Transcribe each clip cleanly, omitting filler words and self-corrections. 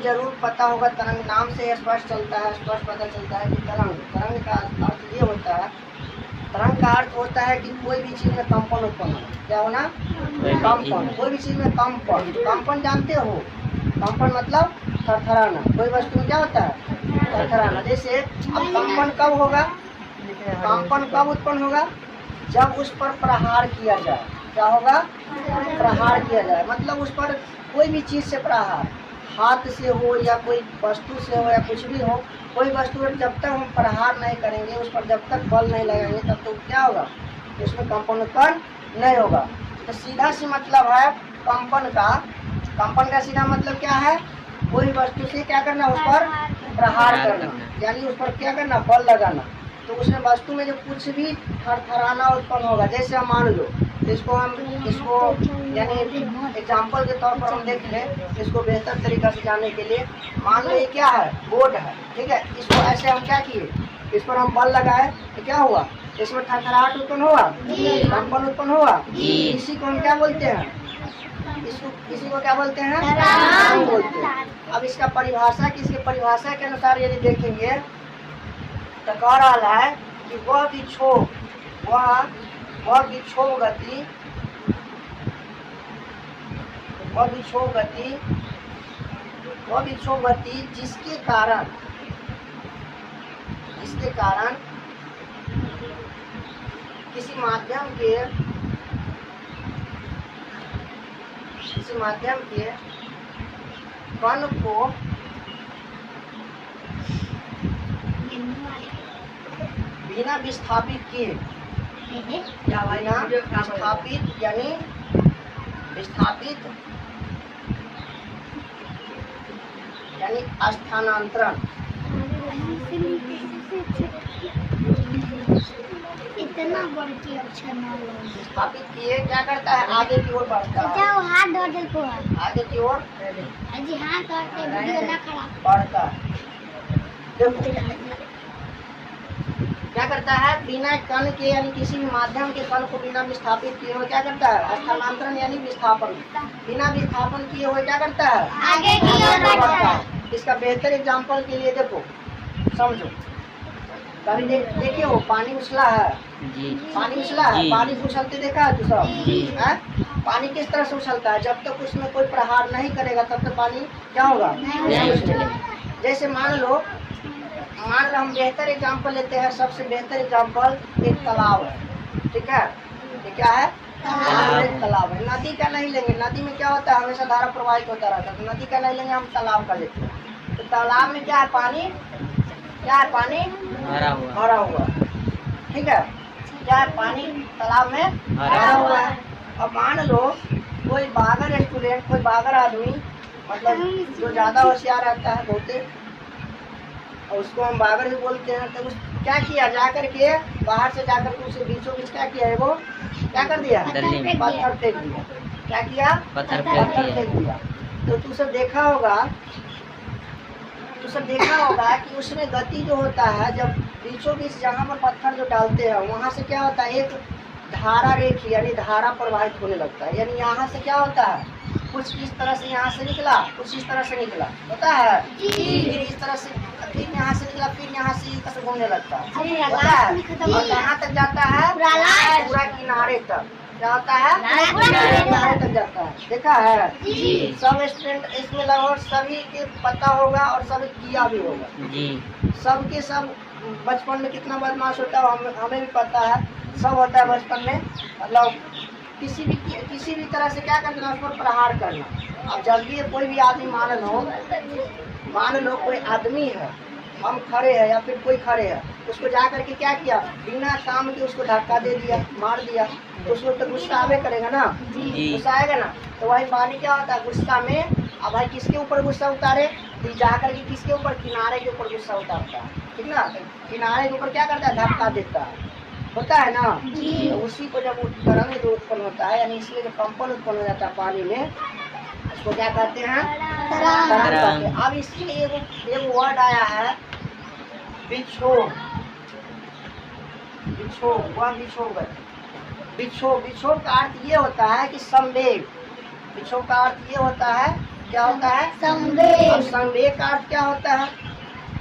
जरूर पता होगा, तरंग नाम से स्पष्ट चलता है, स्पष्ट पता चलता है कि तरंग का अर्थ ये होता है, तरंग का अर्थ होता है कि कोई भी चीज में कंपन उत्पन्न हो। क्या होना? कंपन। कोई भी चीज में कंपन। कंपन जानते हो? कंपन मतलब थरथराना। कोई वस्तु में क्या होता है? थरथराना। जैसे अब कंपन कब होगा? कंपन कब उत्पन्न होगा? जब उस पर प्रहार किया जाए। क्या होगा? प्रहार किया जाए, मतलब उस पर कोई भी चीज से प्रहार, हाथ से हो या कोई वस्तु से हो या कुछ भी हो, कोई वस्तु पर जब तक हम प्रहार नहीं करेंगे, उस पर जब तक बल नहीं लगाएंगे, तब तो क्या होगा? उसमें कंपन उत्पन्न नहीं होगा। तो सीधा सी मतलब है कंपन का सीधा मतलब क्या है? कोई वस्तु से क्या करना? उस पर प्रहार करना, यानी उस पर क्या करना? बल लगाना। तो उसमें वस्तु में जो कुछ भी थरथराना उत्पन्न होगा, जैसे हम मान लो इसको यानी एग्जाम्पल के तौर पर हम देख लें, इसको बेहतर तरीका से जानने के लिए। मान लो ये क्या है? बोर्ड है, ठीक है। इसको ऐसे हम क्या किए? इस पर हम बल लगाए तो क्या हुआ? इसमें थरथराहट उत्पन्न हुआ, कंपन उत्पन्न हुआ। इसी को हम क्या बोलते हैं? इसी को क्या बोलते हैं? तरंग बोलते हैं। अब इसका परिभाषा, किसके परिभाषा के अनुसार यदि देखेंगे तो कह रहा है कि वह विक्षोभ गति जिसके कारण किसी माध्यम के कण को बिना विस्थापित किए, क्या भाई ना? विस्थापित यानी स्थानांतरण। इतना बढ़ के अच्छा ना विस्थापित किए क्या करता है? आगे की ओर बढ़ता है। हाथ धो दे को आगे की ओर अजी हाथ करके वीडियो ना खराब बढ़ता है। क्या करता है? बिना कण के यानी किसी भी माध्यम के कण को बिना विस्थापित किए हुए क्या करता है? स्थानांतरण यानी विस्थापन। बिना विस्थापन किए हुए क्या करता है? आगे की ओर बढ़ता है। इसका बेहतर एग्जांपल के लिए देखो, समझो। कभी देखिए वो पानी उछला है, पानी उछला है, पानी उछलते देखा है? तो सब पानी किस तरह से उछलता है? जब तक उसमें कोई प्रहार नहीं करेगा तब तक पानी क्या होगा? नहीं उछलेगा। जैसे मान लो हम बेहतर एग्जांपल लेते हैं। सबसे बेहतर एग्जांपल एक तालाब है, ठीक है? ये क्या है? एक तालाब है। नदी का नहीं लेंगे, नदी में क्या होता है? हमेशा धारा प्रवाहित होता रहता है। तो नदी का नहीं लेंगे, हम तालाब का लेते हैं। तो तालाब में क्या है? पानी क्या है? पानी भरा हुआ, ठीक है? क्या है? पानी तालाब में भरा हुआ है। अब मान लो कोई बागर स्टूडेंट, कोई बागर आदमी, मतलब जो ज्यादा होशियार रहता है बहुते, और उसको हम बागर भी बोलते हैं, तो क्या किया? जाकर के बाहर से जाकर के उसे बीचों बीच क्या किया है? वो क्या कर दिया? पत्थर फेंक दिया। क्या किया? पत्थर फेंक दिया। तो तू सब देखा होगा कि उसमें गति जो होता है, जब बीचों बीच जहाँ पर पत्थर जो डालते हैं वहाँ से क्या होता है? एक धारा रेखी यानी धारा प्रवाहित होने लगता है। यानी यहाँ से क्या होता है? कुछ इस तरह से यहाँ से निकला, कुछ इस तरह से निकला, होता है? फिर इस तरह से, फिर यहाँ से निकला, फिर यहाँ से इस तरह से घूमने लगता है, होता है? और कहाँ तक जाता है? पूरा किनारे तक। क्या होता है? किनारे तक जाता है। देखा है? सब स्टूडेंट इसमें लगभग सभी के पता होगा और सभी किया भी होगा। सबके सब बचपन में कितना बदमाश होता है हमें भी पता है। सब होता है बचपन में, मतलब किसी भी तरह से क्या करना? उस पर प्रहार करना। अब जब भी कोई भी आदमी मान लो कोई आदमी है, हम खड़े हैं या फिर कोई खड़े है, उसको जा करके क्या किया? बिना काम के उसको धक्का दे दिया, मार दिया, तो उसको तो गुस्सा आवे करेगा ना? गुस्सा आएगा ना? तो वही पानी क्या होता है? गुस्सा में अब भाई किसके ऊपर गुस्सा उतारे? तो जा करके किसके ऊपर? किनारे के ऊपर गुस्सा उतारता है, ठीक ना? किनारे के ऊपर क्या करता है? धक्का देता है, होता है ना? तो उसी को जब तरंग जो उत्पन्न होता है, यानी इसलिए जो कंपन उत्पन्न हो जाता है पानी में, उसको क्या कहते हैं? तरंग कहते हैं। अब इसके एक वर्ड आया है विक्षोभ। विक्षोभ का अर्थ ये होता है कि संवेग। विक्षोभ का अर्थ ये होता है क्या होता है? संवेग। अब संवेग का अर्थ क्या होता है?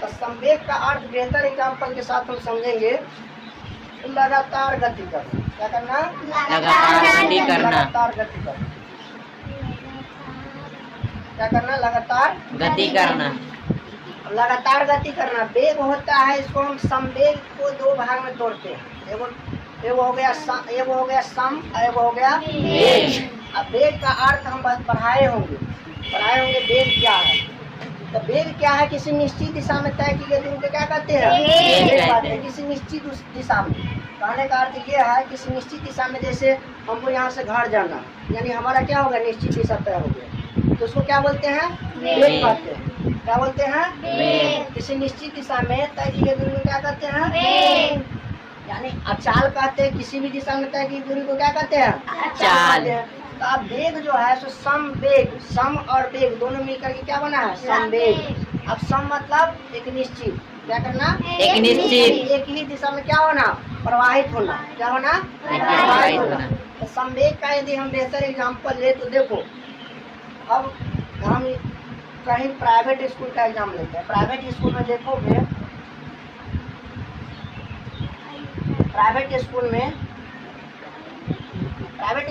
तो संवेग का अर्थ बेहतर एग्जाम्पल के साथ हम समझेंगे। लगातार गति करना। क्या करना? लगातार गति करना। लगातार गति करना। क्या करना? लगातार गति करना। लगातार गति करना। वेग होता है, इसको हम संवेग को दो भाग में तोड़ते हैं। एगो हो गया सम, एगो हो गया वेग। अब वेग का अर्थ हम पढ़ाए होंगे। वेग क्या है? तो वेग क्या है? किसी निश्चित दिशा में तय की गई दूरी को क्या कहते हैं? वेग कहते हैं। किसी निश्चित दिशा में। कहने का अर्थ ये है, किसी निश्चित दिशा में, जैसे हमको यहाँ से घर जाना, यानी हमारा क्या होगा? निश्चित दिशा तय हो गया, तो उसको क्या बोलते हैं? वेग कहते हैं। क्या बोलते हैं? वेग। किसी निश्चित दिशा में तय की गई दूरी को क्या कहते हैं? वेग। यानी अचाल कहते हैं। किसी भी दिशा में तय की दूरी को क्या कहते हैं? अचाल। तो अब वेग जो है सो समवेग, सम और वेग दोनों मिलकर के क्या बना है? समवेग। अब सम मतलब एक निश्चित, क्या करना? एक निश्चित। एक ही दिशा में क्या होना? प्रवाहित होना। क्या होना? प्रवाहित होना। तो समवेग का यदि हम बेहतर एग्जाम्पल ले तो देखो, अब हम कहीं प्राइवेट स्कूल का एग्जाम लेते हैं। प्राइवेट स्कूल में देखोगे, प्राइवेट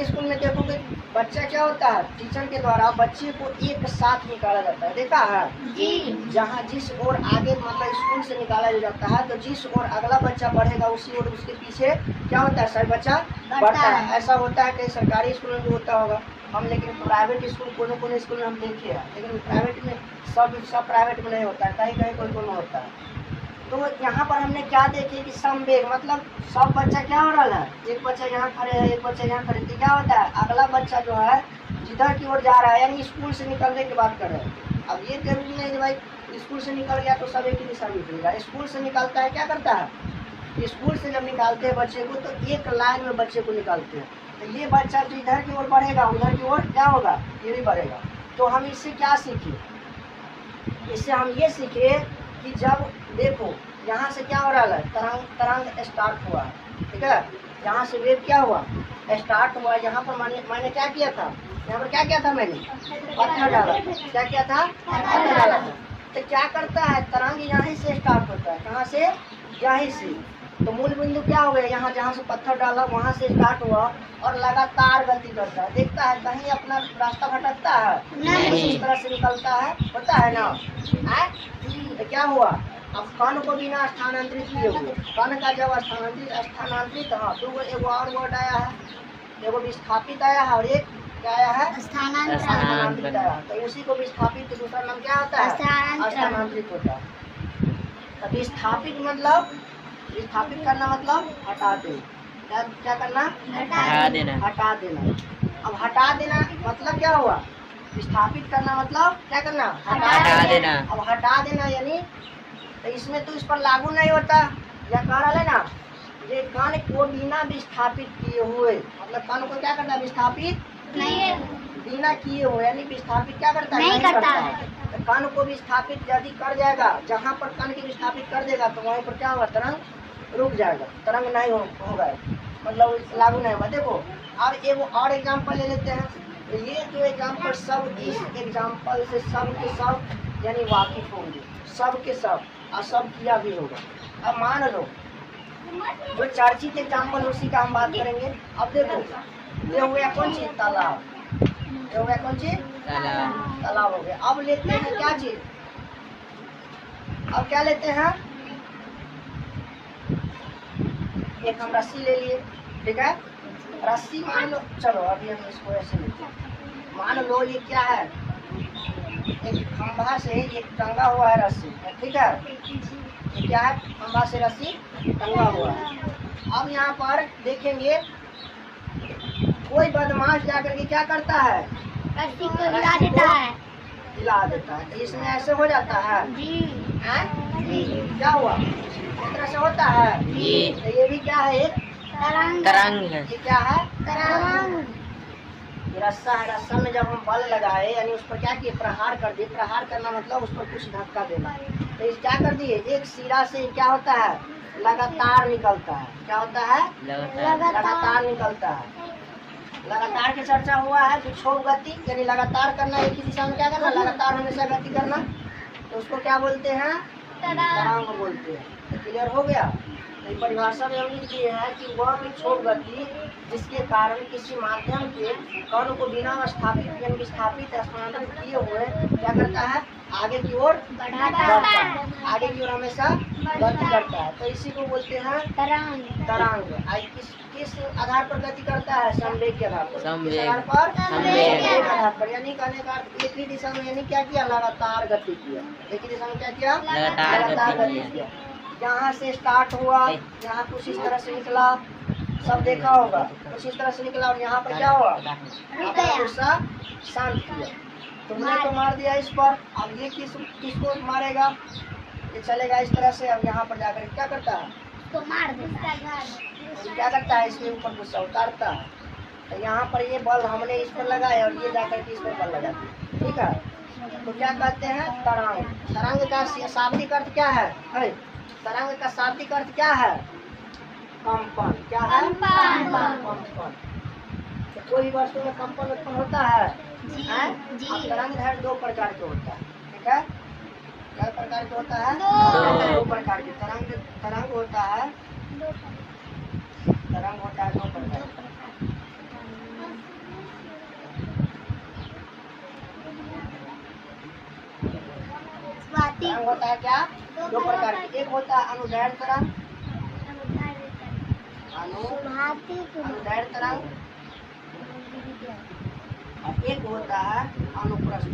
स्कूल में देखोगे बच्चा क्या होता है? टीचर के द्वारा बच्चे को एक साथ निकाला जाता है। देखा है? जी। जहाँ जिस ओर आगे मतलब स्कूल से निकाला जाता है, तो जिस ओर अगला बच्चा बढ़ेगा उसी ओर उसके पीछे क्या होता है? सभी बच्चा बढ़ता है। ऐसा होता है कहीं सरकारी स्कूल में भी होता होगा हम, लेकिन प्राइवेट स्कूल कोनो स्कूल में हम देखे हैं, लेकिन प्राइवेट में सब प्राइवेट में नहीं होता है, कहीं कोई होता है। तो यहाँ पर हमने क्या देखे कि समवेग मतलब सब बच्चा क्या हो रहा है? एक बच्चा यहाँ खड़े है, एक बच्चा यहाँ खड़े, तो क्या होता है? अगला बच्चा जो है जिधर की ओर जा रहा है, यानी स्कूल से निकलने की बात कर रहे हैं। अब ये जरूरी नहीं कि भाई स्कूल से निकल गया तो सब एक ही दिशा में निकलेगा। स्कूल से निकलता है, क्या करता है? स्कूल से जब निकालते हैं बच्चे को, तो एक लाइन में बच्चे को निकालते हैं। तो ये बच्चा जो इधर की ओर बढ़ेगा, उधर की ओर क्या होगा? ये भी बढ़ेगा। तो हम इससे क्या सीखे? इससे हम ये सीखे कि जब देखो यहाँ से क्या हो रहा है? तरंग स्टार्ट हुआ, ठीक है? यहाँ से वेव क्या हुआ? स्टार्ट हुआ। यहाँ पर मैंने क्या किया था? यहाँ पर क्या किया था? मैंने पत्थर डाला। क्या किया था? पत्थर डाला था। तो क्या करता है? तरंग यहीं से स्टार्ट होता है। कहाँ से? यहीं से। तो मूल बिंदु क्या हो गया? यहाँ जहाँ से पत्थर डाला वहाँ से स्टार्ट हुआ और लगातार गति करता है। देखता है कहीं अपना रास्ता भटकता है? नहीं। इस तरह से निकलता है, होता है ना? तो क्या हुआ? अब कण को बिना स्थानांतरित किए हुए, कण का जब स्थानांतरित हाँ, तो एगो और वर्ड आया है, एगो विस्थापित आया है और एक क्या आया है? स्थानांतरित आया है। तो उसी को विस्थापित, दूसरा नाम क्या होता है? स्थानांतरित होता है। तो विस्थापित मतलब, विस्थापित करना मतलब हटा देना। क्या करना? हटा देना। हटा देना। अब हटा देना मतलब क्या हुआ? विस्थापित करना मतलब क्या करना? हटा देना। अब हटा देना यानी तो इसमें तो इस पर लागू नहीं होता। या कह रहा है ना, ये कण को बिना विस्थापित किए हुए, मतलब कण को क्या करता है? विस्थापित नहीं बिना किए हुए, यानी विस्थापित क्या करता है? नहीं करता है। तो कण को विस्थापित यदि कर जाएगा, जहाँ पर कण की विस्थापित कर देगा तो वहीं पर क्या होगा? तरंग रुक जाएगा, तरंग नहीं होगा, मतलब लागू नहीं होगा। देखो अब एक और एग्जाम्पल ले लेते हैं। तो ये जो एग्जाम्पल, सब इस एग्जाम्पल से सब के सब यानी वाकिफ होंगे, सब के सब, और सब किया भी होगा। अब मान लो जो चर्चित एग्जाम्पल उसी का हम बात करेंगे। अब देखो ये हो गया कौन चीज? तालाब। ये हो गया कौन चीज? तालाब हो गया। अब लेते हैं क्या चीज? अब क्या लेते हैं? एक हम रस्सी ले लिए, ठीक है? रस्सी मान लो, चलो अभी हम इसको ऐसे लेते हैं। मान लो ये क्या है? एक खंभा से एक टंगा हुआ है रस्सी, ठीक है? ये क्या है? खंभा से रस्सी टंगा हुआ है। अब यहाँ पर देखेंगे कोई बदमाश जाकर के क्या करता है? रस्सी को हिला देता है। हिला देता है। तो इसमें ऐसे हो जाता है? जी। हैं? जी। क्या हुआ? इस तरह से होता है। जी। तो ये भी क्या है? एक तरंग है। ये क्या है? तरंग। ये रस्सा है। रस्सा में जब हम बल लगाए, यानी उस पर क्या किए? प्रहार कर दिए। प्रहार करना मतलब उस पर कुछ धक्का देना। तो इस क्या कर दिए? एक सिरा से क्या होता है? लगातार निकलता है। क्या होता है? लगातार। लगातार निकलता है। लगातार की चर्चा हुआ है। विक्षोभ गति यानी लगातार करना, एक ही दिशा में क्या करना, लगातार हमेशा गति करना, तो उसको क्या बोलते हैं, तरंग बोलते हैं। तो क्लियर हो गया। तो परिभाषा में हमने ये है कि वह विक्षोभ गति जिसके कारण किसी माध्यम के कण को बिना स्थापित यानी विस्थापित स्थानांतरित किए हुए क्या करता है, आगे की ओर बढ़ता है, आगे की ओर हमेशा गति करता है। तो इसी को बोलते हैं तरंग। तरंग। किस आधार पर गति करता है, संवेग के आधार पर। संवेग। किस आधार पर, संवेग के आधार पर। यानी कहने का अर्थ एक ही दिशा में यानी क्या किया, लगातार गति किया। एक ही दिशा में क्या किया, लगातार गति किया। यहाँ से स्टार्ट हुआ, यहाँ कुछ इस तरह से निकला, सब देखा होगा, कुछ इस तरह से निकला और यहाँ पर क्या हुआ, गुस्सा शांत किया। तुमने तो मार दिया इस पर, अब ये किसको मारेगा, ये चलेगा इस तरह से। अब यहाँ पर जाकर क्या करता है, तो मार देता है। तो क्या करता है, इसके ऊपर गुस्सा उतारता है। तो यहाँ पर ये बल हमने इस पर लगाया और ये जाकर के इस पर बल लगाती है। ठीक है, तो क्या कहते हैं, तरंग। तरंग का शाब्दिक अर्थ क्या है, तरंग का शाब्दिक अर्थ क्या है, कंपन। क्या है, कंपन। तो कोई वस्तु में कंपन उत्पन्न होता है, हैं? अब तरंग दैर्ध्य दो प्रकार के होता है। ठीक है, क्या प्रकार के होता है, दो प्रकार के। तरंग होता है, तरंग होता है दो प्रकार के। तरंग होता है क्या, दो प्रकार की। एक होता है अनुदैर्घ्य तरंग, अनुदैर्घ्य तरंग, और एक होता है अनुप्रस्थ